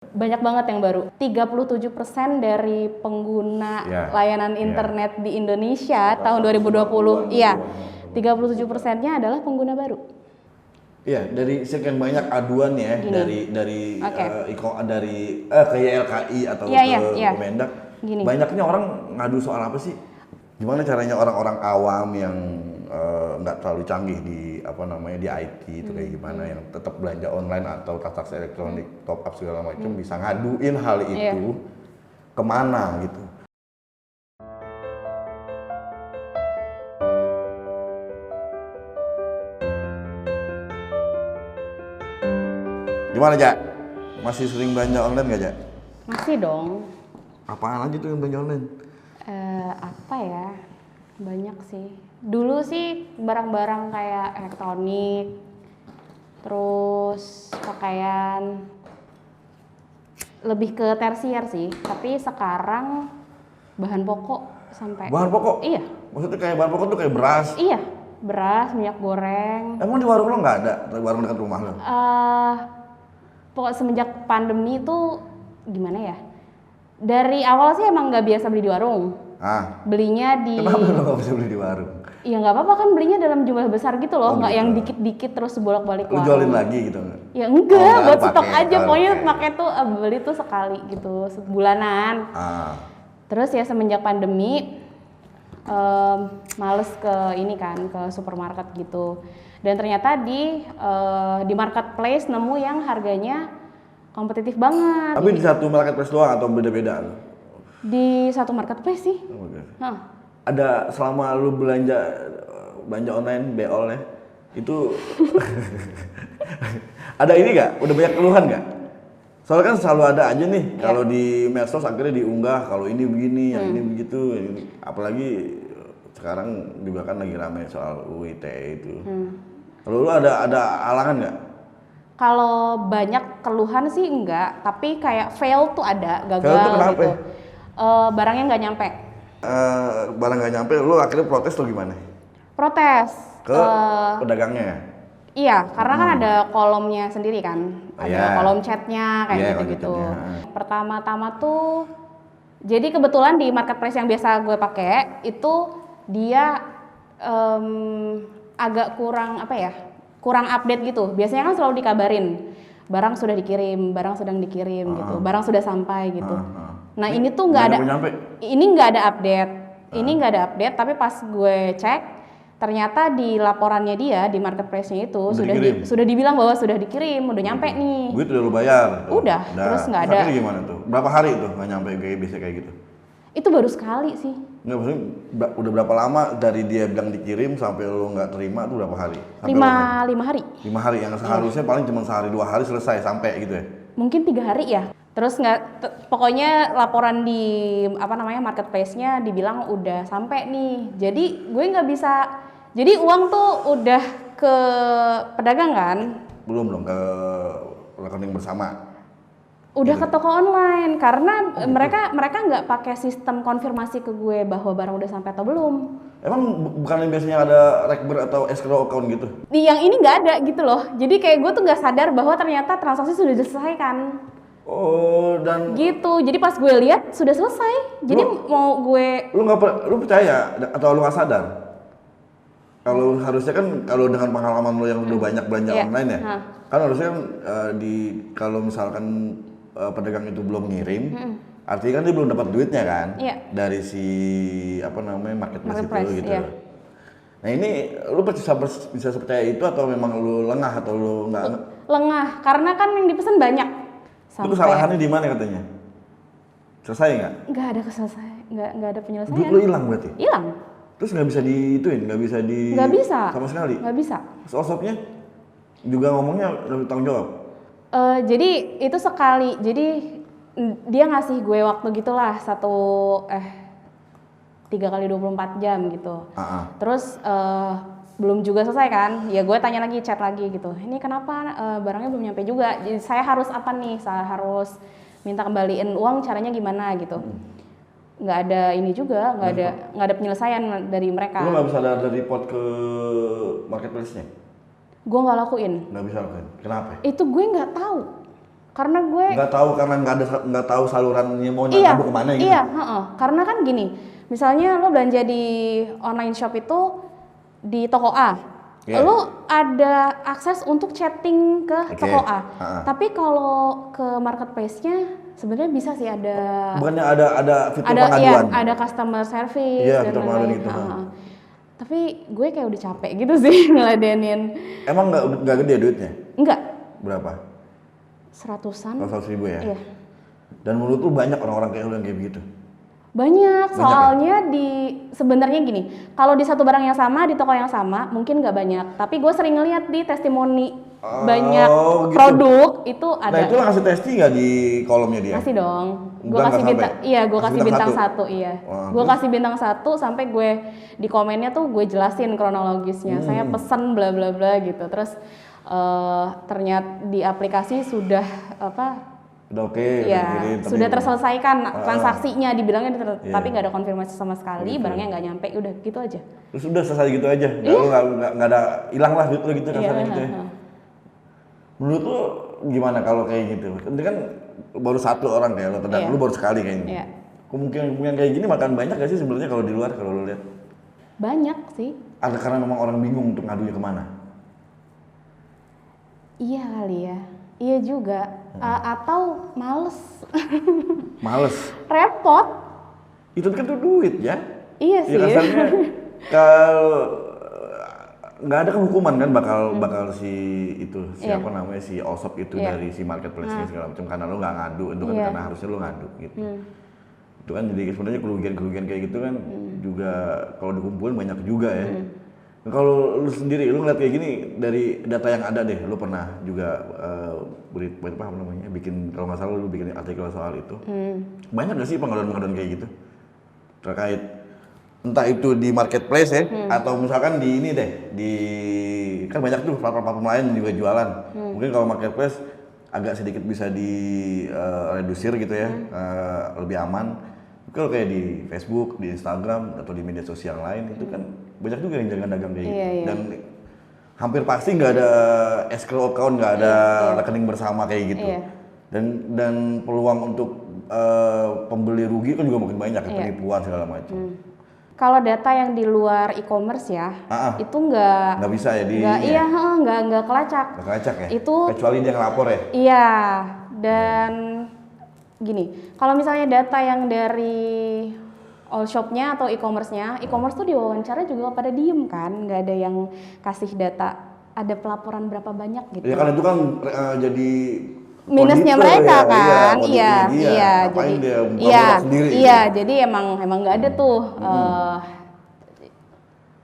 Banyak banget yang baru. 37% dari pengguna layanan internet di Indonesia tahun 2020, iya, 37%-nya adalah pengguna baru. Iya, dari sekian banyak aduan ya. Gini. dari ke YLKI atau ke Kemendak. Banyaknya orang ngadu soal apa sih? Gimana caranya orang-orang awam yang nggak terlalu canggih di di IT itu kayak gimana yang tetap belanja online atau transaksi elektronik, top up segala macam bisa ngaduin hal itu kemana gitu? Gimana, Jak? Masih sering belanja online nggak, Jak? Masih dong. Apaan aja tuh yang belanja online? Apa ya? Banyak sih. Dulu sih barang-barang kayak elektronik, terus pakaian, lebih ke tersier sih. Tapi sekarang bahan pokok sampai. Bahan pokok? Iya. Maksudnya kayak bahan pokok tuh kayak beras? Iya, beras, minyak goreng. Emang di warung lo nggak ada? Warung dekat rumah lo? Pokok semenjak pandemi itu gimana ya? Dari awal sih emang nggak biasa beli di warung. Belinya di. Kenapa lo nggak bisa beli di warung? Ya nggak apa-apa kan belinya dalam jumlah besar gitu loh, nggak yang dikit-dikit terus bolak-balik warung. Lu jualin lagi gitu nggak? Ya enggak, buat stok aja. Pokoknya pakai tuh beli tuh sekali gitu, sebulanan. Terus ya semenjak pandemi, males ke ini kan, ke supermarket gitu. Dan ternyata di marketplace nemu yang harganya kompetitif banget. Tapi di satu marketplace doang atau beda-beda? Di satu marketplace sih. Ada selama lu belanja online beol ya itu ada ini nggak? Udah banyak keluhan nggak? Soalnya kan selalu ada aja nih kalau di medsos akhirnya diunggah kalau ini begini, yang ini begitu. Apalagi sekarang juga kan lagi ramai soal UU ITE itu. Kalau lu ada halangan nggak? Kalau banyak keluhan sih enggak, tapi kayak fail tuh ada, gagal fail tuh kenapa? gitu. Barangnya nggak nyampe. Barang nggak nyampe, lu akhirnya protes lo gimana? Protes ke pedagangnya? Iya, karena kan ada kolomnya sendiri kan, ada kolom chatnya kayak gitu-gitu. Pertama-tama tuh, jadi kebetulan di marketplace yang biasa gue pakai itu dia agak kurang kurang update gitu. Biasanya kan selalu dikabarin barang sudah dikirim, barang sedang dikirim gitu, barang sudah sampai gitu. Nah ini tuh nggak ada, ini nggak ada update, tapi pas gue cek ternyata di laporannya dia di marketplace-nya itu sudah dibilang bahwa sudah dikirim, udah nyampe nih. Duit udah lu bayar? Udah. Terus nggak ada. Akhirnya gimana tuh? Berapa hari tuh nggak nyampe biasa kayak gitu? Itu baru sekali sih. Nggak, maksudnya udah berapa lama dari dia bilang dikirim sampai lu nggak terima tuh berapa hari? 5 hari. 5 hari yang seharusnya paling cuma sehari 2 hari selesai sampai gitu ya? Mungkin 3 hari ya. Terus pokoknya laporan di marketplace-nya dibilang udah sampai nih. Jadi gue nggak bisa. Jadi uang tuh udah ke pedagang kan? Belum ke rekening bersama. Udah ke toko online karena mereka nggak pakai sistem konfirmasi ke gue bahwa barang udah sampai atau belum. Emang bukan biasanya ada Rekber atau escrow account gitu? Yang ini nggak ada gitu loh. Jadi kayak gue tuh nggak sadar bahwa ternyata transaksi sudah diselesaikan. Dan gitu. Jadi pas gue lihat sudah selesai. Jadi lu percaya atau lu nggak sadar? Kalau harusnya kan kalau dengan pengalaman lo yang udah banyak belanja online ya, kan harusnya kan kalau misalkan pedagang itu belum ngirim, artinya kan dia belum dapat duitnya kan dari si marketplace itu gitu. Nah ini lu bisa percaya itu atau memang lu lengah atau lu nggak? Lengah karena kan yang dipesan banyak. Itu kesalahannya di mana katanya? Selesai nggak? Nggak ada nggak ada penyelesaian. Duit lu hilang berarti? Hilang. Terus nggak bisa nggak bisa sama sekali? Nggak bisa. Shopnya juga ngomongnya lebih tanggung jawab? Jadi itu sekali, jadi dia ngasih gue waktu gitulah 3 kali 24 jam gitu. Terus belum juga selesai kan, ya gue tanya lagi, chat lagi gitu, ini kenapa barangnya belum nyampe juga, jadi saya harus apa nih, saya harus minta kembaliin uang, caranya gimana gitu. Nggak ada ini juga, nggak ada penyelesaian dari mereka. Lu nggak bisa ada report ke marketplace-nya? Gue nggak lakuin. Nggak bisa lakuin, kenapa? Itu gue nggak tahu, Karena gue karena nggak tahu salurannya mau ngadu kemana gitu. Iya, karena kan gini, misalnya lo belanja di online shop itu di toko A, lo ada akses untuk chatting ke toko A. Tapi kalau ke marketplace-nya sebenarnya bisa sih ada. Bukannya ada fitur pengaduan? Iya, ada customer service dan lain-lain. Gitu. Tapi gue kayak udah capek gitu sih ngeladenin. Emang nggak gede duitnya? Enggak. Berapa? 100-an. 100.000 ya? Iya. Dan menurut lu banyak orang-orang kayak lu yang kayak begitu? Banyak soalnya sebenarnya gini, kalau di satu barang yang sama di toko yang sama mungkin nggak banyak, tapi gue sering ngeliat di testimoni banyak gitu. Produk itu ada. Nah itu lo ngasih testi nggak di kolomnya dia? Ngasih dong. Gue kasih bintang, iya gue kasih bintang 1, iya. Gue kasih bintang 1 sampai gue di komennya tuh gue jelasin kronologisnya. Saya pesan bla bla bla gitu, terus ternyata di aplikasi sudah udah oke, ya, sudah terselesaikan transaksinya dibilangnya tapi nggak ada konfirmasi sama sekali, barangnya nggak nyampe, udah gitu aja. Terus udah selesai gitu aja, nggak ada hilang lah duit lo gitu kasarnya gitu ya. Menurut lo gimana kalau kayak gitu? Ini kan baru satu orang kayak lo, lu baru sekali kayaknya. Kemungkinan kayak gini makan banyak gak sih sebenarnya kalau di luar kalau lo lihat? Banyak sih. Ada karena memang orang bingung untuk ngadunya kemana? Iya kali ya. Iya juga. Atau males. Males? Repot. Itu kan tuh duit ya? Iya sih. Ya kasarnya kalau nggak ada kan hukuman kan bakal si itu siapa namanya si Allshop itu dari si marketplace segala macam karena lo nggak ngadu itu kan karena harusnya lo ngadu gitu. Itu kan jadi sebenarnya kerugian kayak gitu kan juga kalau dikumpulin banyak juga ya. Nah, kalau lu sendiri, lu ngeliat kayak gini dari data yang ada deh, lu pernah juga bikin kalau nggak salah lu bikin artikel soal itu. Banyak gak sih pengaduan-pengaduan kayak gitu? Terkait entah itu di marketplace ya, atau misalkan di ini deh, kan banyak tuh platform lain juga jualan. Mungkin kalau marketplace agak sedikit bisa reducir gitu ya, lebih aman. Kalau kayak di Facebook, di Instagram, atau di media sosial lain itu kan banyak juga yang dagang kayak gitu. Dan hampir pasti nggak ada escrow account, nggak ada rekening bersama kayak gitu. Dan peluang untuk pembeli rugi kan juga makin banyak, penipuan segala macam. Kalau data yang di luar e-commerce ya, itu nggak bisa ya nggak kelacak. Nggak kelacak ya? Itu kecuali dia ngelapor ya? Iya, dan gini, kalau misalnya data yang dari Allshop-nya atau e-commerce-nya, e-commerce tuh diwawancara juga pada diem kan, nggak ada yang kasih data, ada pelaporan berapa banyak gitu. Ya kan itu kan jadi minusnya mereka ya, kan, jadi emang nggak ada tuh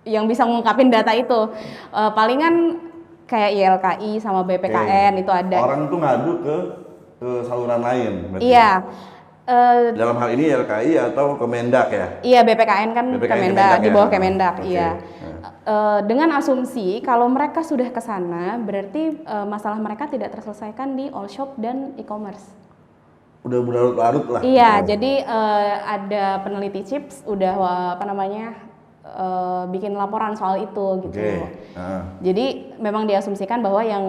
yang bisa ngungkapin data itu. Palingan kayak YLKI sama BPKN itu ada. Orang tuh ngadu ke saluran lain berarti. Iya. Dalam hal ini YLKI atau Kemendak ya? Iya, BPKN kan Kemendak, di bawah Kemendak, iya. Dengan asumsi kalau mereka sudah ke sana, berarti masalah mereka tidak terselesaikan di Allshop dan e-commerce. Udah berlarut-larut lah. Iya, jadi ada peneliti CIPS udah bikin laporan soal itu gitu. Jadi memang diasumsikan bahwa yang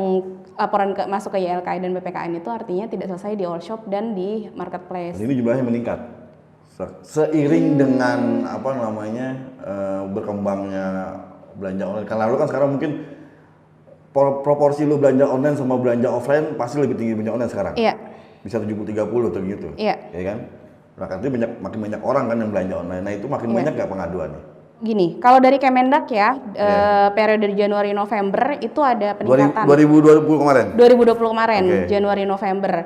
laporan masuk ke YLKI dan BPKN itu artinya tidak selesai di Allshop dan di marketplace. Ini jumlahnya meningkat seiring dengan berkembangnya belanja online. Karena lu kan sekarang mungkin proporsi lu belanja online sama belanja offline pasti lebih tinggi belanja online sekarang. Iya. Bisa 70-30 atau gitu. Iya. Ya kan? Nah, artinya makin banyak orang kan yang belanja online. Nah, itu makin banyak nggak pengaduannya? Gini, kalau dari Kemendak ya, periode Januari November itu ada peningkatan. 2020 kemarin? 2020 kemarin, Januari November.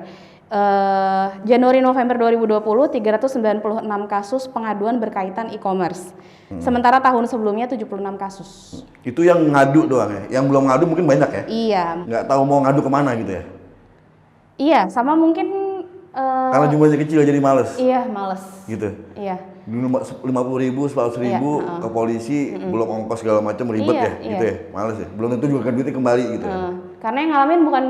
Januari November 2020 396 kasus pengaduan berkaitan e-commerce. Sementara tahun sebelumnya 76 kasus. Itu yang ngadu doang ya? Yang belum ngadu mungkin banyak ya? Iya. Nggak tahu mau ngadu kemana gitu ya? Iya, sama mungkin karena jumlahnya kecil jadi males. Iya, males. Gitu. Iya. 50.000, 100.000 ke polisi, belum ongkos segala macam ribet gitu ya, males ya. Belum tentu juga kan duitnya kembali gitu. Karena yang ngalamin bukan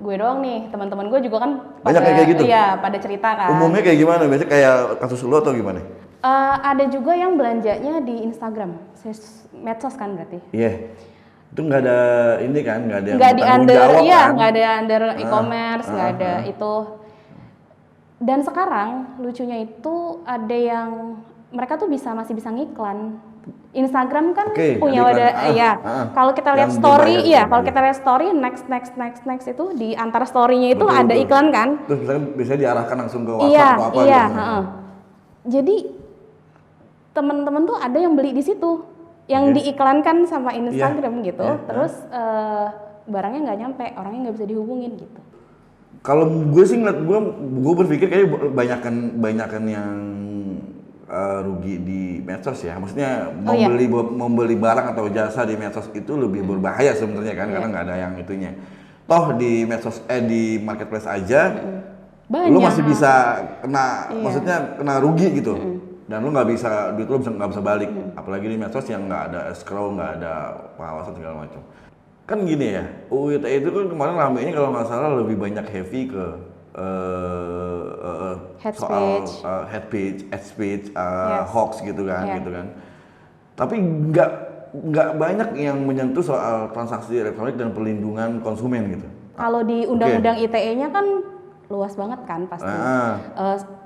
gue doang nih, teman-teman gue juga kan banyak kayak gitu. Iya, pada cerita kan. Umumnya kayak gimana? Biasanya kayak kasus lo atau gimana? Ada juga yang belanjanya di Instagram, medsos kan berarti. Iya. Itu nggak ada ini kan, nggak ada nggak di under, jawab, iya kan? nggak ada under e-commerce, nggak ada itu. Dan sekarang lucunya itu ada yang mereka tuh masih bisa ngiklan. Instagram kan punya wadah, ya. Kalau kita lihat story, kalau kita lihat story next itu di antara story-nya itu ada iklan kan. Terus biasanya diarahkan langsung ke WhatsApp atau apa gitu. Jadi teman-teman tuh ada yang beli di situ, yang diiklankan sama Instagram gitu. Terus barangnya nggak nyampe, orangnya nggak bisa dihubungin gitu. Kalau gue sih ngeliat, gue berpikir kayak banyakan yang rugi di medsos ya. Maksudnya membeli barang atau jasa di medsos itu lebih berbahaya sebenarnya kan, karena nggak ada yang itunya. Toh di medsos di marketplace aja, lu masih bisa kena, maksudnya kena rugi gitu. Dan lu nggak bisa, duit lu nggak bisa balik. Apalagi di medsos yang nggak ada escrow, nggak ada pengawasan segala macam. Kan gini ya, UU ITE itu kan kemarin ramainya kalau nggak salah lebih banyak heavy ke soal hate speech, hoax gitu kan, gitu kan. Tapi nggak banyak yang menyentuh soal transaksi elektronik dan perlindungan konsumen gitu. Kalau di undang-undang ITE-nya kan luas banget kan pasti.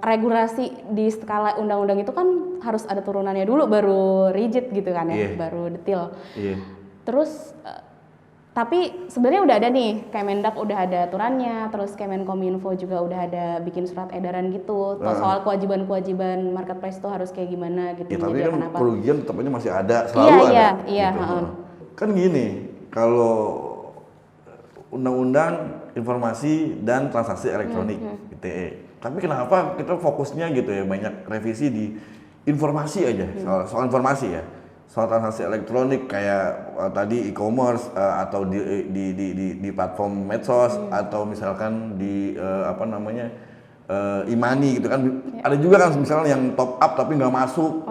Regulasi di skala undang-undang itu kan harus ada turunannya dulu baru rigid gitu kan ya, baru detail. Terus tapi sebenarnya udah ada nih, Kemendak udah ada aturannya, terus Kemenkominfo juga udah ada bikin surat edaran gitu, soal kewajiban-kewajiban marketplace itu harus kayak gimana gitu. Ya, tapi kan kerugian tetap aja masih ada, selalu ada. Gitu. Kan gini, kalau Undang-Undang Informasi dan Transaksi Elektronik ITE, tapi kenapa kita fokusnya gitu ya, banyak revisi di informasi aja, soal informasi ya. Soal transaksi elektronik kayak tadi e-commerce atau di platform medsos atau misalkan di e-money gitu kan. Ada juga kan misalnya yang top up tapi nggak masuk.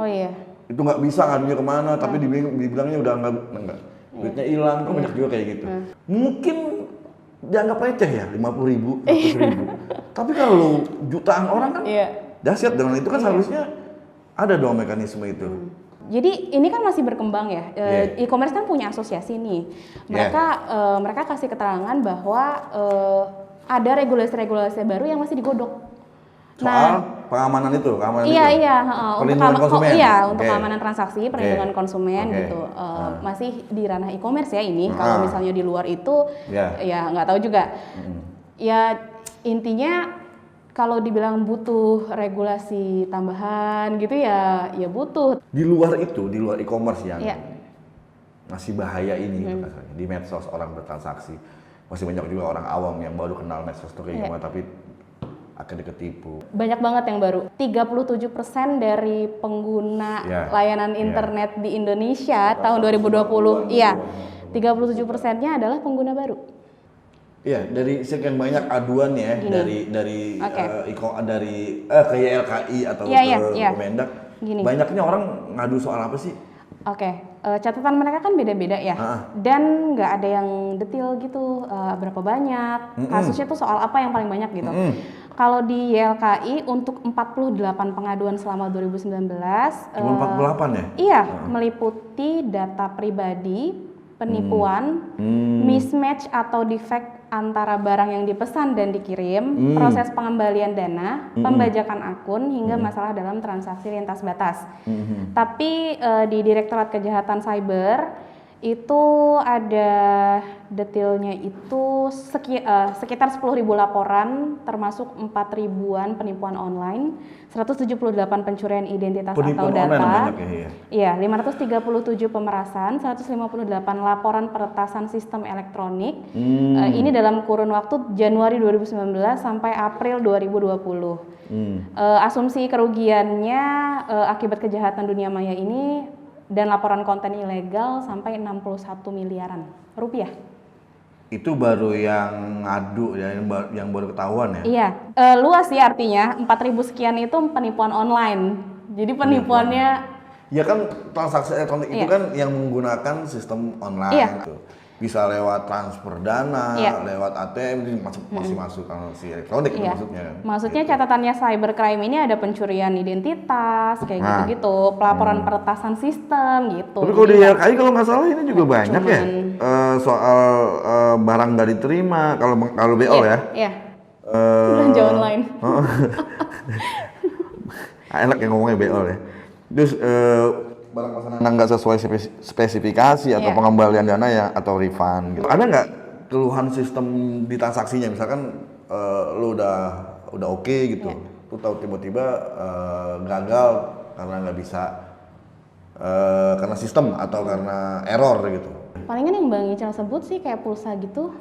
Itu nggak bisa ngadunya kemana, tapi dibilangnya udah nggak. Duitnya hilang, kan banyak juga kayak gitu. Mungkin dianggap receh ya, 50.000, 100.000. Tapi kalau jutaan orang kan dahsyat, dengan itu kan seharusnya ada dong mekanisme itu. Jadi ini kan masih berkembang ya. E-commerce kan punya asosiasi nih. Mereka kasih keterangan bahwa ada regulasi-regulasi baru yang masih digodok. Soal pengamanan itu, perlindungan konsumen. Untuk keamanan transaksi, perlindungan konsumen gitu. Masih di ranah e-commerce ya ini. Kalau misalnya di luar itu, ya nggak tahu juga. Ya intinya kalau dibilang butuh regulasi tambahan gitu ya butuh. Di luar itu, di luar e-commerce yang masih bahaya ini di medsos orang bertransaksi. Masih banyak juga orang awam yang baru kenal medsos itu kayak gimana, tapi akhirnya ketipu. Banyak banget yang baru. 37% dari pengguna layanan internet di Indonesia tahun 2020, 37%-nya adalah pengguna baru. Iya, dari sekian banyak aduan ya dari ke YLKI atau ke Kemendak, banyaknya orang ngadu soal apa sih? Catatan mereka kan beda-beda ya, dan nggak ada yang detail gitu berapa banyak kasusnya tuh soal apa yang paling banyak gitu. Kalau di YLKI untuk 48 pengaduan selama 2019, cuma 48 ya? Iya, meliputi data pribadi, penipuan, mismatch atau defect antara barang yang dipesan dan dikirim, proses pengembalian dana, pembajakan akun, hingga masalah dalam transaksi lintas batas. Tapi di Direktorat Kejahatan Cyber itu ada detailnya itu sekitar 10.000 laporan, termasuk 4.000-an penipuan online, 178 pencurian identitas penipuan atau data, ya? 537 pemerasan, 158 laporan peretasan sistem elektronik. Ini dalam kurun waktu Januari 2019 sampai April 2020. Asumsi kerugiannya akibat kejahatan dunia maya ini dan laporan konten ilegal sampai 61 miliaran rupiah. Itu baru yang ngadu ya, yang baru ketahuan ya? Iya, luas sih artinya, 4.000 sekian itu penipuan online. Jadi penipuannya... Ya kan transaksi elektronik itu kan yang menggunakan sistem online gitu. bisa lewat transfer dana, lewat ATM ini masih masuk transaksi elektronik itu maksudnya. Maksudnya catatannya cybercrime ini ada pencurian identitas kayak gitu-gitu, pelaporan peretasan sistem gitu. Tapi kalau di YLKI kalau nggak salah ini juga banyak ya soal barang nggak diterima kalau BO ya. Iya. Belanja online. Enak yang ngomongnya BO ya. Terus barang pesanan nggak sesuai spesifikasi atau pengembalian dana ya atau refund gitu. Ada nggak keluhan sistem di transaksinya, misalkan lu udah oke gitu, lu tahu tiba-tiba gagal karena nggak bisa karena sistem atau karena error gitu. Palingan yang Bang Ical sebut sih kayak pulsa gitu.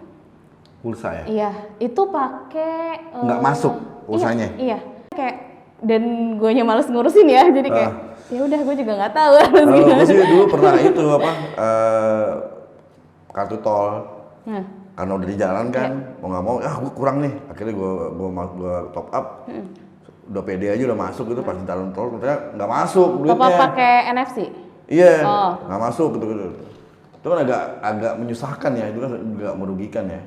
Pulsa ya? Iya, itu pakai nggak masuk pulsanya. Iya. Kayak dan guanya males ngurusin ya, jadi kayak ya udah gue juga nggak tahu harus gimana. Gue sih dulu pernah itu kartu tol karena udah di jalan kan mau nggak mau gue kurang nih, akhirnya gue top up udah pede aja udah masuk gitu, pas di dalam tol ternyata nggak masuk duitnya. Top up pakai NFC? Iya, nggak masuk gitu. Itu kan agak menyusahkan ya, itu kan agak merugikan ya.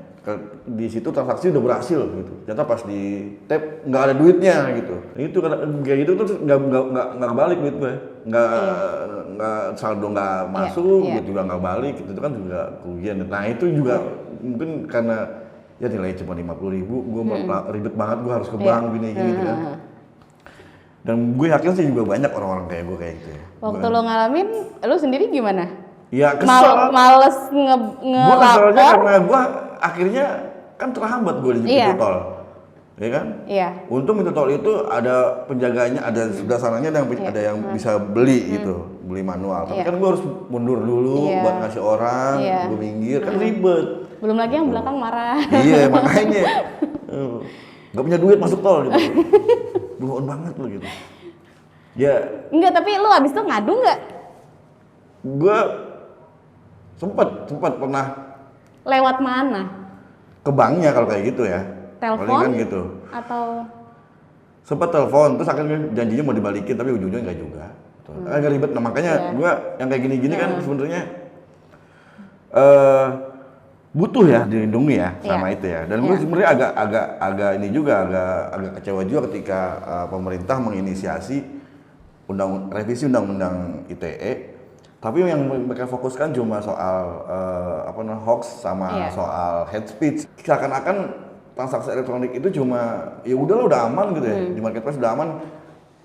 Di situ transaksi udah berhasil gitu, ternyata pas di tap nggak ada duitnya gitu. Itu kayak gitu terus nggak balik duit gue, nggak saldo nggak masuk, duit juga nggak balik, itu kan juga kerugian. Nah itu juga mungkin karena ya nilai cuma 50.000, gue ribet banget, gue harus ke bank gini gitu kan. Dan gue yakin sih juga banyak orang-orang kayak gue kayak gitu ya. Waktu lo ngalamin, lo sendiri gimana? Ya kesel. Males Gue keselnya karena gue akhirnya kan terhambat gue di pintu tol, ya kan? Iya. Untung pintu tol itu ada penjaganya, ada sebelah sananya ada yang bisa beli gitu, beli manual. Tapi kan gue harus mundur dulu buat ngasih orang, gue minggir, kan ribet. Belum lagi yang belakang marah. Iya makanya, nggak punya duit masuk tol gitu. Duluan banget lo gitu. Ya. Enggak, tapi lo abis itu ngadu nggak? Gue sempat pernah. Lewat mana? Ke banknya kalau kayak gitu ya. Telepon? Gitu. Atau? Sempat telepon, terus akhirnya janjinya mau dibalikin, tapi ujung-ujungnya nggak juga. Agak ribet. Nah makanya gue yang kayak gini-gini kan sebenarnya butuh ya dilindungi ya sama itu ya. Dan gue sebenarnya agak ini juga agak kecewa juga ketika pemerintah menginisiasi revisi undang-undang ITE. Tapi yang mereka fokuskan cuma soal hoax sama soal hate speech. Seakan-akan transaksi elektronik itu cuma ya udahlah udah aman gitu ya. Di marketplace udah aman.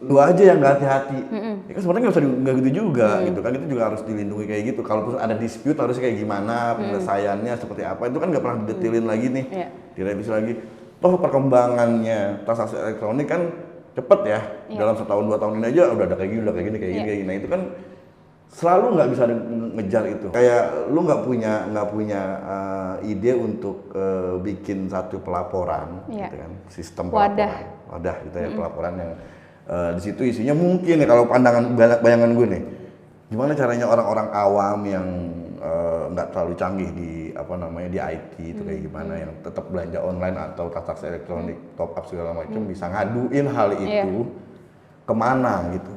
Lu aja yang nggak hati-hati. Ya kan sebenarnya nggak gitu juga gitu kan, itu juga harus dilindungi kayak gitu. Kalaupun ada dispute harusnya kayak gimana, penyelesaiannya seperti apa, itu kan nggak pernah didetailin lagi nih. Direvisi lagi. Toh perkembangannya transaksi elektronik kan cepet ya. Dalam setahun 2 tahun ini aja udah ada kayak gini. Nah itu kan selalu nggak bisa ngejar itu. Kayak lu nggak punya ide untuk bikin satu pelaporan, gitu kan, sistem wadah gitu ya, pelaporan yang di situ isinya mungkin ya kalau bayangan gue nih, gimana caranya orang-orang awam yang nggak terlalu canggih di di IT itu kayak gimana, yang tetap belanja online atau transaksi elektronik, top up segala macam bisa ngaduin hal itu kemana gitu.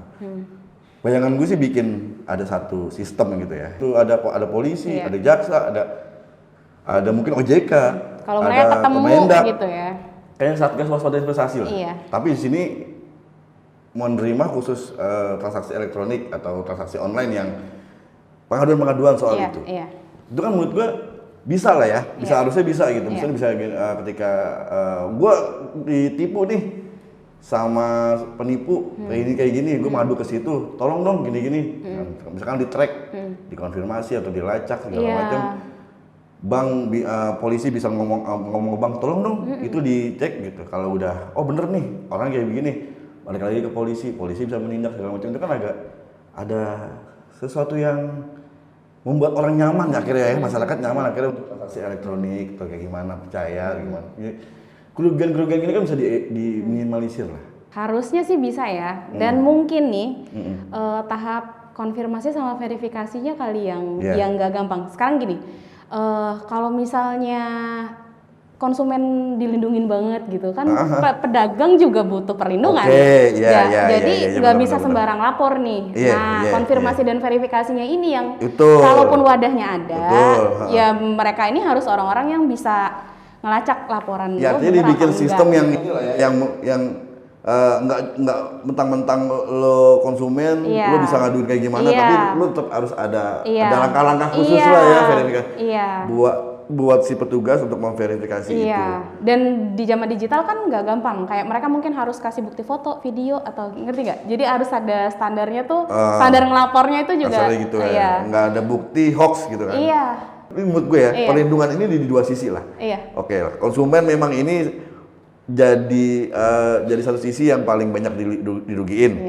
Bayangan gue sih bikin ada satu sistem gitu ya. Itu ada polisi, ada jaksa, ada mungkin OJK, kalau mereka ketemu Kemendak, gitu ya. Kayak Satgas Waspada Investasi lah. Tapi di sini menerima khusus transaksi elektronik atau transaksi online yang pengaduan soal itu. Itu kan menurut gue bisa lah ya, harusnya bisa gitu. Misalnya bisa ketika gue ditipu nih sama penipu kayak gini, gue madu ke situ, tolong dong gini. Misalkan di track, dikonfirmasi atau dilacak segala macam. Polisi bisa ngomong ke bank, tolong dong itu dicek gitu. Kalau udah, oh bener nih orang kayak begini, balik lagi ke polisi bisa menindak segala macam. Itu kan agak ada sesuatu yang membuat orang nyaman akhirnya ya, masyarakat nyaman akhirnya untuk transaksi elektronik atau kayak gimana, percaya gimana. Kerugian ini kan bisa diminimalisir lah. Harusnya sih bisa ya. Dan mungkin nih tahap konfirmasi sama verifikasinya kali yang nggak gampang. Sekarang gini, kalau misalnya konsumen dilindungin banget gitu kan. Pedagang juga butuh perlindungan. Jadi nggak bisa sembarang lapor nih. Konfirmasi dan verifikasinya ini yang kalaupun wadahnya ada, ya mereka ini harus orang-orang yang bisa ngelacak laporan. Ya, artinya dibikin sistem yang nggak mentang-mentang lo konsumen, lo bisa ngaduin kayak gimana, tapi lo tetap harus ada langkah-langkah khusus lah ya verifikasi. Buat si petugas untuk memverifikasi itu. Dan di zaman digital kan nggak gampang. Kayak mereka mungkin harus kasih bukti foto, video, atau ngerti nggak? Jadi harus ada standarnya tuh, standar ngelapornya itu juga. Gitu nggak ada bukti hoax gitu kan. Ini menurut gue ya, perlindungan ini di dua sisi lah. Oke lah, konsumen memang ini jadi satu sisi yang paling banyak dirugiin.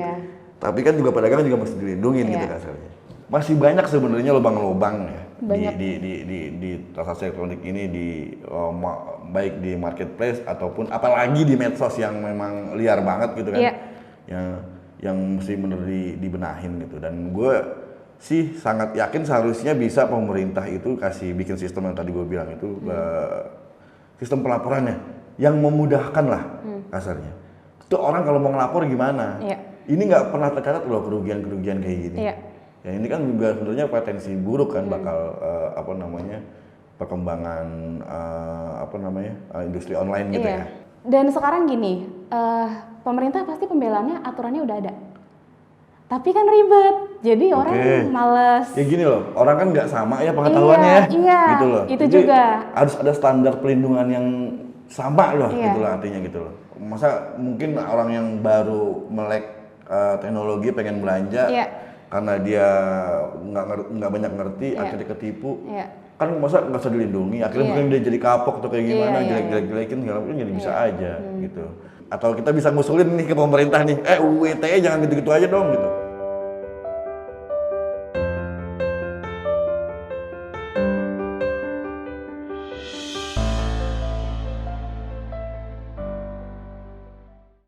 Tapi kan juga pedagang juga mesti dilindungin gitu kasarnya. Masih banyak sebenarnya lubang-lubang ya di transaksi elektronik ini, baik di marketplace ataupun apalagi di medsos yang memang liar banget gitu kan. Yang mesti bener dibenahin gitu. Dan gue sih sangat yakin seharusnya bisa pemerintah itu bikin sistem yang tadi gue bilang itu, sistem pelaporannya yang memudahkan lah kasarnya. Itu orang kalau mau ngelapor gimana? Ini nggak pernah tercatat loh kerugian-kerugian kayak gini. Ya ini kan juga sebenarnya potensi buruk kan, bakal perkembangan industri online gitu ya. Dan sekarang gini, pemerintah pasti pembelaannya aturannya udah ada. Tapi kan ribet, jadi orang males. Ya gini loh, orang kan nggak sama ya pengetahuannya gitu loh. Itu jadi juga harus ada standar pelindungan yang sama loh, gitu loh artinya gitu loh. Masa mungkin orang yang baru melek teknologi pengen belanja karena dia nggak banyak ngerti, akhirnya ketipu. Kan masa nggak usah dilindungi, akhirnya mungkin dia jadi kapok atau kayak gimana, jelek-jelekin segala macam, jadi bisa aja gitu. Atau kita bisa ngusulin nih ke pemerintah nih, UU ITE jangan gitu-gitu aja dong gitu.